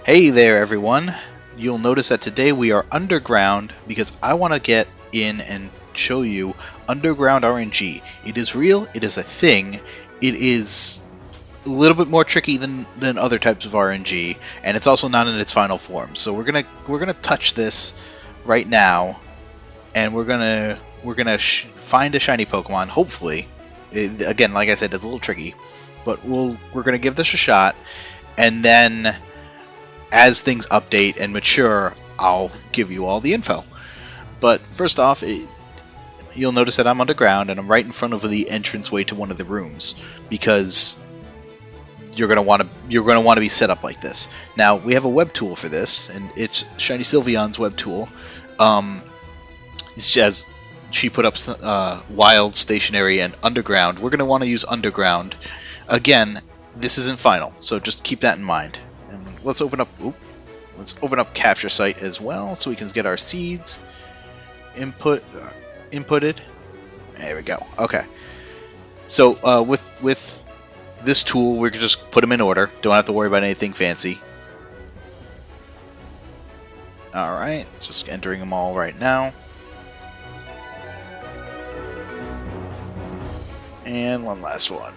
Hey there everyone! You'll notice that today we are underground because I want to get in and show you underground RNG. It is real, it is a thing, it is a little bit more tricky than other types of RNG, and it's also not in its final form. So we're gonna touch this right now, and we're gonna find a shiny Pokemon. Hopefully, again, like I said, it's a little tricky, but we're gonna give this a shot, and then as things update and mature, I'll give you all the info. But first off, you'll notice that I'm underground and I'm right in front of the entranceway to one of the rooms because you're gonna want to be set up like this. Now we have a web tool for this, and it's Shiny Sylveon's web tool. As she put up wild, stationary, and underground. We're gonna want to use underground. Again, this isn't final, so just keep that in mind. And let's open up capture site as well so we can get our seeds inputted. There we go. Okay. So with this tool, we can just put them in order. Don't have to worry about anything fancy. All right, just entering them all right now. And one last one.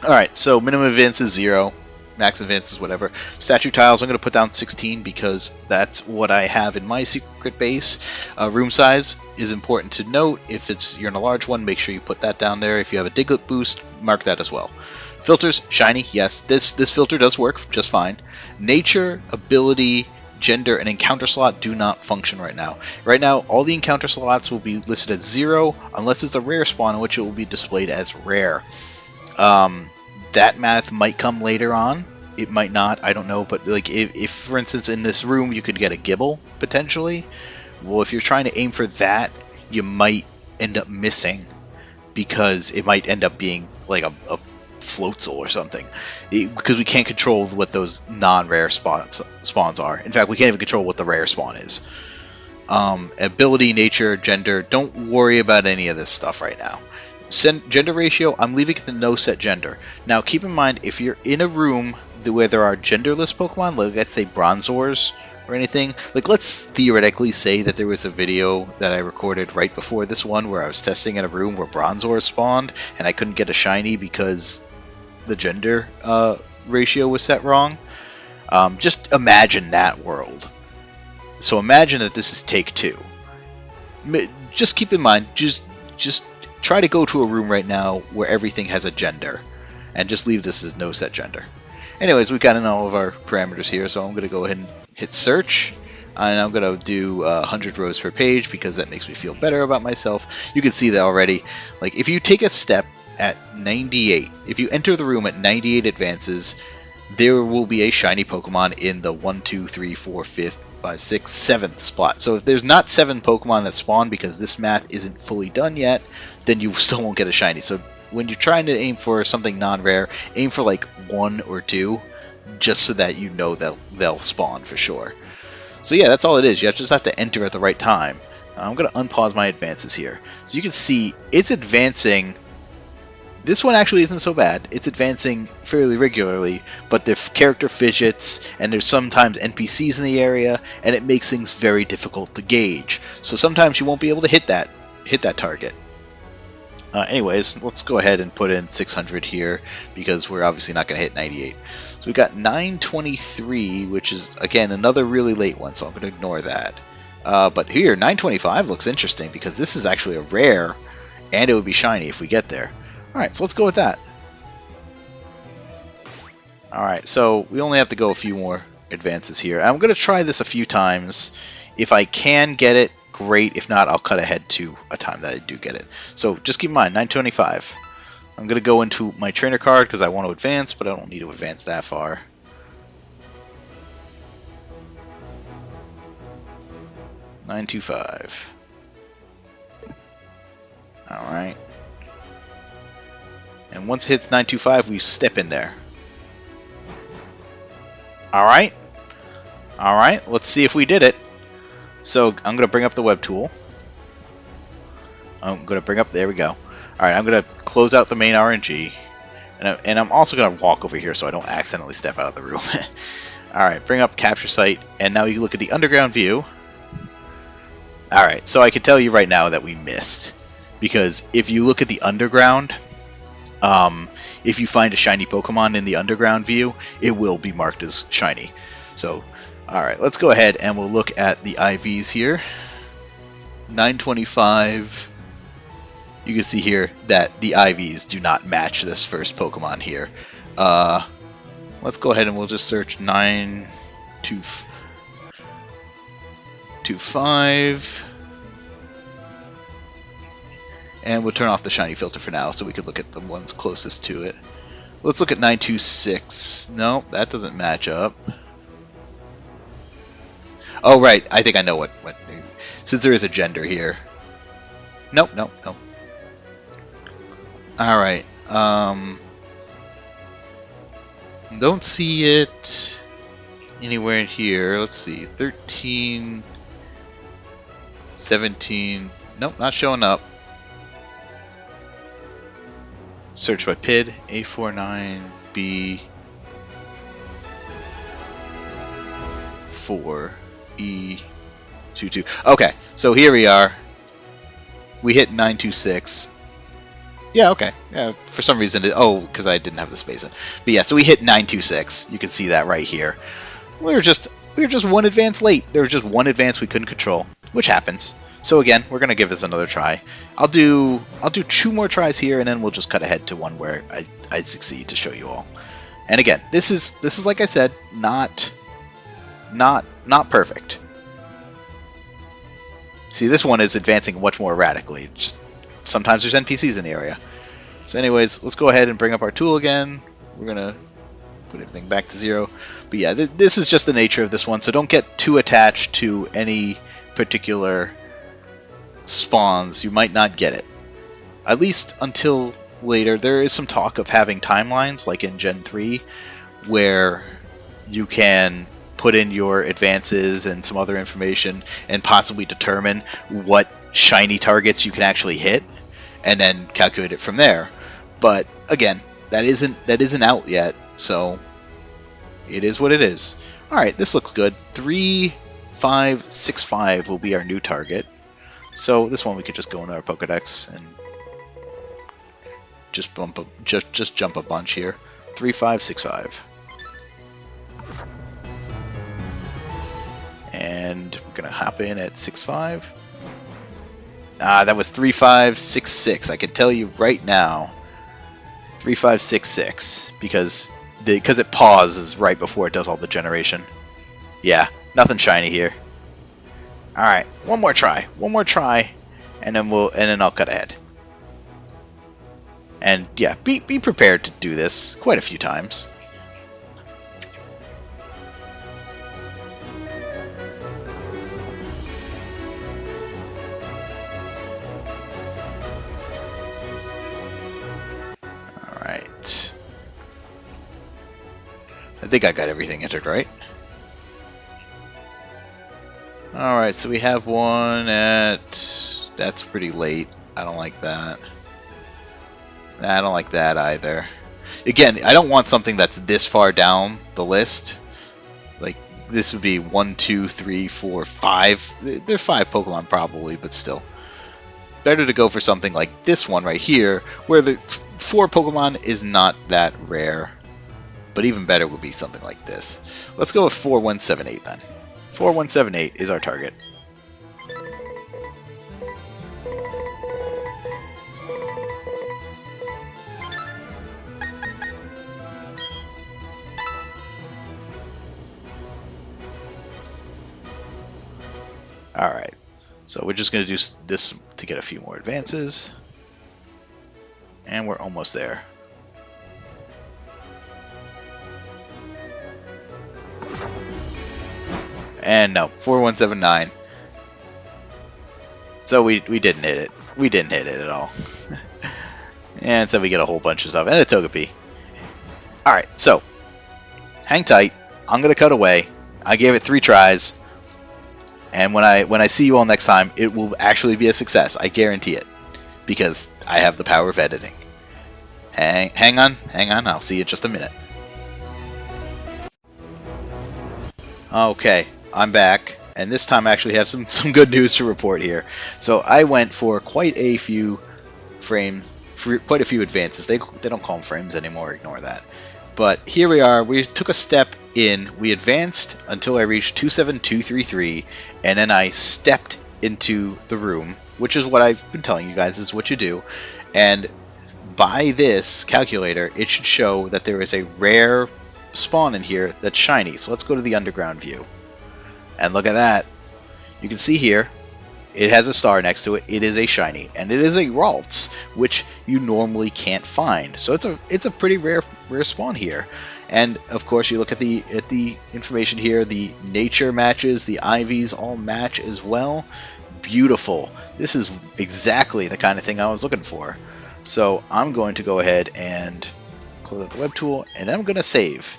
Alright, so minimum advance is 0, max advance is whatever. Statue tiles, I'm going to put down 16 because that's what I have in my secret base. Room size is important to note. If you're in a large one, make sure you put that down there. If you have a Diglett boost, mark that as well. Filters, shiny, yes, this filter does work just fine. Nature, ability, gender, and encounter slot do not function right now. Right now, all the encounter slots will be listed as 0 unless it's a rare spawn, in which it will be displayed as rare. That math might come later on. It might not. I don't know. But like, if for instance in this room you could get a Gibble potentially, well, if you're trying to aim for that, you might end up missing because it might end up being like a Floatzel or something, because we can't control what those non-rare spawns are. In fact, we can't even control what the rare spawn is. Ability, nature, gender. Don't worry about any of this stuff right now. Gender ratio, I'm leaving it to no set gender. Now keep in mind, if you're in a room where there are genderless Pokemon, like let's say Bronzors or anything, like let's theoretically say that there was a video that I recorded right before this one where I was testing in a room where Bronzors spawned and I couldn't get a shiny because the gender ratio was set wrong. Just imagine that world. So imagine that this is take 2. Just keep in mind, just try to go to a room right now where everything has a gender, and just leave this as no set gender. Anyways, we've got in all of our parameters here, so I'm going to go ahead and hit search, and I'm going to do 100 rows per page because that makes me feel better about myself. You can see that already. Like, if you take a step at 98, if you enter the room at 98 advances, there will be a shiny Pokemon in the 1, 2, 3, 4, 5th, 5, 6, 7th spot. So if there's not 7 Pokemon that spawn because this math isn't fully done yet, then you still won't get a shiny. So when you're trying to aim for something non-rare, aim for like 1 or 2, just so that you know they'll spawn for sure. So yeah, that's all it is. You just have to enter at the right time. I'm going to unpause my advances here. So you can see it's advancing. This one actually isn't so bad. It's advancing fairly regularly, but the character fidgets, and there's sometimes NPCs in the area, and it makes things very difficult to gauge. So sometimes you won't be able to hit that target. Anyways, let's go ahead and put in 600 here, because we're obviously not going to hit 98. So we got 923, which is, again, another really late one, so I'm going to ignore that. But here, 925 looks interesting, because this is actually a rare, and it would be shiny if we get there. Alright, so let's go with that. Alright, so we only have to go a few more advances here. I'm going to try this a few times. If I can get it, great. If not, I'll cut ahead to a time that I do get it. So just keep in mind, 925. I'm going to go into my trainer card because I want to advance, but I don't need to advance that far. $925. Alright. And once it hits 925, we step in there. Alright. Alright, let's see if we did it. So I'm going to bring up the web tool. I'm going to bring up, there we go. Alright, I'm going to close out the main RNG. And I'm also going to walk over here so I don't accidentally step out of the room. Alright, bring up capture site, and now you look at the underground view. Alright, so I can tell you right now that we missed. Because if you look at the underground, if you find a shiny Pokemon in the underground view, it will be marked as shiny. So, alright, let's go ahead and we'll look at the IVs here. 925. You can see here that the IVs do not match this first Pokemon here. Let's go ahead and we'll just search 925. And we'll turn off the shiny filter for now so we could look at the ones closest to it. Let's look at 926. No, that doesn't match up. Oh, right. I think I know what since there is a gender here. Nope. Alright. Don't see it anywhere in here. Let's see. 13, 17. Nope, not showing up. Search by PID. A49B4E22. Okay, so here we are. We hit 926. Yeah, okay. Yeah, for some reason, because I didn't have the space in. But yeah, so we hit 926. You can see that right here. We were just one advance late. There was just one advance we couldn't control, which happens. So again, we're gonna give this another try. I'll do 2 more tries here, and then we'll just cut ahead to one where I succeed to show you all. And again, this is like I said, not perfect. See, this one is advancing much more erratically. Just, sometimes there's NPCs in the area. So anyways, let's go ahead and bring up our tool again. We're going to put everything back to 0. But yeah, this is just the nature of this one, so don't get too attached to any particular spawns. You might not get it. At least until later. There is some talk of having timelines, like in Gen 3, where you can put in your advances and some other information and possibly determine what shiny targets you can actually hit, and then calculate it from there. But again, that isn't out yet, so it is what it is. Alright, this looks good. 3565 will be our new target. So this one we could just go into our Pokedex and just jump a bunch here. 3565. And we're gonna hop in at 65. That was 3566. I can tell you right now, 3566, because it pauses right before it does all the generation. Yeah, nothing shiny here. All right, one more try, and then I'll cut ahead. And yeah, be prepared to do this quite a few times. I think I got everything entered right. Alright, so we have one at... That's pretty late. I don't like that. I don't like that either. Again, I don't want something that's this far down the list. Like, this would be 1, 2, 3, 4, 5. There are 5 Pokemon probably, but still. Better to go for something like this one right here, where the 4 Pokemon is not that rare. But even better would be something like this. Let's go with 4178 then. 4178 is our target. Alright, so we're just going to do this to get a few more advances. And we're almost there. And no, 4179. So we didn't hit it. We didn't hit it at all. And so we get a whole bunch of stuff. And a Togepi. Alright, so hang tight. I'm going to cut away. I gave it 3 tries. And when I see you all next time, it will actually be a success. I guarantee it. Because I have the power of editing. Hang on, I'll see you in just a minute. Okay, I'm back, and this time I actually have some good news to report here. So I went for quite a few advances. They don't call them frames anymore, ignore that. But here we are, we took a step in, we advanced until I reached 27233, and then I stepped into the room, which is what I've been telling you guys is what you do. And by this calculator, it should show that there is a rare spawn in here that's shiny. So let's go to the underground view. And look at that. You can see here, it has a star next to it. It is a shiny, and it is a Ralts, which you normally can't find. So it's a pretty rare spawn here. And of course, you look at the information here. The nature matches, the IVs all match as well. Beautiful. This is exactly the kind of thing I was looking for. So I'm going to go ahead and close out the web tool, and I'm going to save,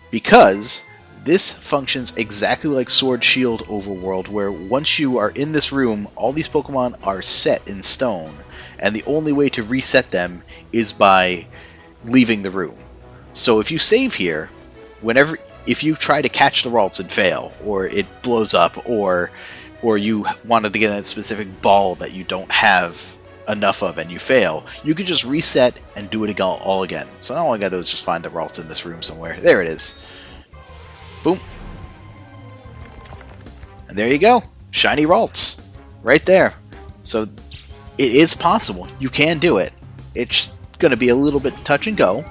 because this functions exactly like Sword Shield Overworld, where once you are in this room, all these Pokemon are set in stone, and the only way to reset them is by leaving the room. So if you save here, if you try to catch the Ralts and fail, or it blows up, or you wanted to get a specific ball that you don't have enough of and you fail, you can just reset and do it all again. So all I gotta do is just find the Ralts in this room somewhere. There it is. Boom. And there you go. Shiny Ralts. Right there. So it is possible. You can do it. It's gonna be a little bit touch and go.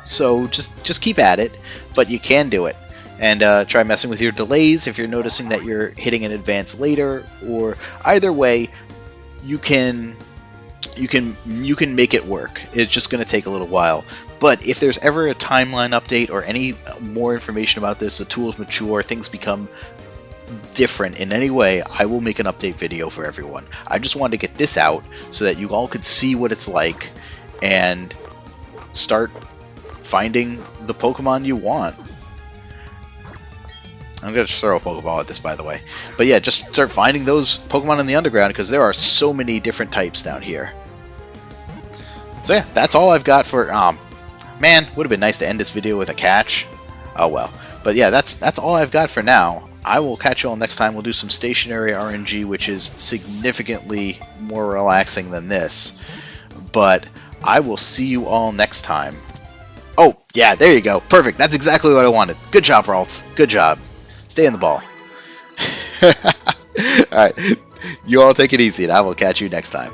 So just keep at it, but you can do it. And try messing with your delays if you're noticing that you're hitting an advance later, or either way, you can make it work. It's just going to take a little while. But if there's ever a timeline update or any more information about this, the tools mature, things become different in any way, I will make an update video for everyone. I just wanted to get this out so that you all could see what it's like and start finding the Pokemon you want. I'm going to throw a Pokeball at this, by the way. But yeah, just start finding those Pokemon in the underground, because there are so many different types down here. So yeah, that's all I've got for... man, would have been nice to end this video with a catch. Oh well. But yeah, that's all I've got for now. I will catch you all next time. We'll do some stationary RNG, which is significantly more relaxing than this. But I will see you all next time. Oh, yeah, there you go. Perfect. That's exactly what I wanted. Good job, Ralts. Good job. Stay in the ball. Alright. You all take it easy, and I will catch you next time.